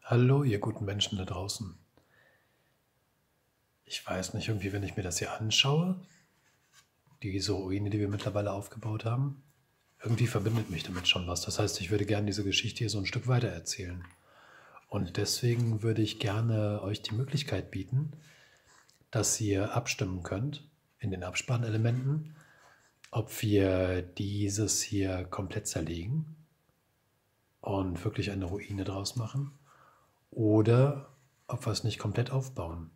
Hallo, ihr guten Menschen da draußen. Ich weiß nicht, irgendwie, wenn ich mir das hier anschaue, diese Ruine, die wir mittlerweile aufgebaut haben, irgendwie verbindet mich damit schon was. Das heißt, ich würde gerne diese Geschichte hier so ein Stück weiter erzählen. Und deswegen würde ich gerne euch die Möglichkeit bieten, dass ihr abstimmen könnt in den Abspannelementen, ob wir dieses hier komplett zerlegen und wirklich eine Ruine draus machen oder ob wir es nicht komplett aufbauen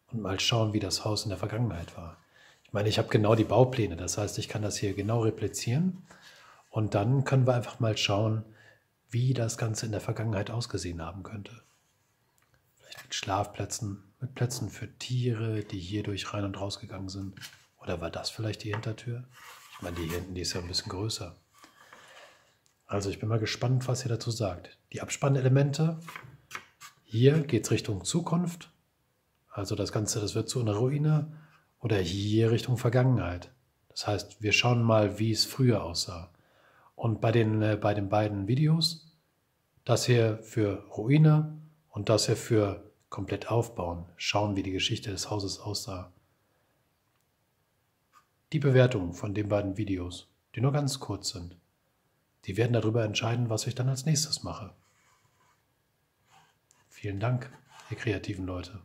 und mal schauen, wie das Haus in der Vergangenheit war. Ich meine, ich habe genau die Baupläne, das heißt, ich kann das hier genau replizieren und dann können wir einfach mal schauen, wie das Ganze in der Vergangenheit ausgesehen haben könnte. Vielleicht mit Schlafplätzen, mit Plätzen für Tiere, die hier durch rein und raus gegangen sind. Oder war das vielleicht die Hintertür? Ich meine, die hier hinten, die ist ja ein bisschen größer. Also ich bin mal gespannt, was ihr dazu sagt. Die Abspannelemente, hier geht es Richtung Zukunft. Also das Ganze, das wird zu einer Ruine. Oder hier Richtung Vergangenheit. Das heißt, wir schauen mal, wie es früher aussah. Und bei den beiden Videos, das hier für Ruine und das hier für komplett aufbauen, schauen, wie die Geschichte des Hauses aussah. Die Bewertungen von den beiden Videos, die nur ganz kurz sind, die werden darüber entscheiden, was ich dann als nächstes mache. Vielen Dank, ihr kreativen Leute.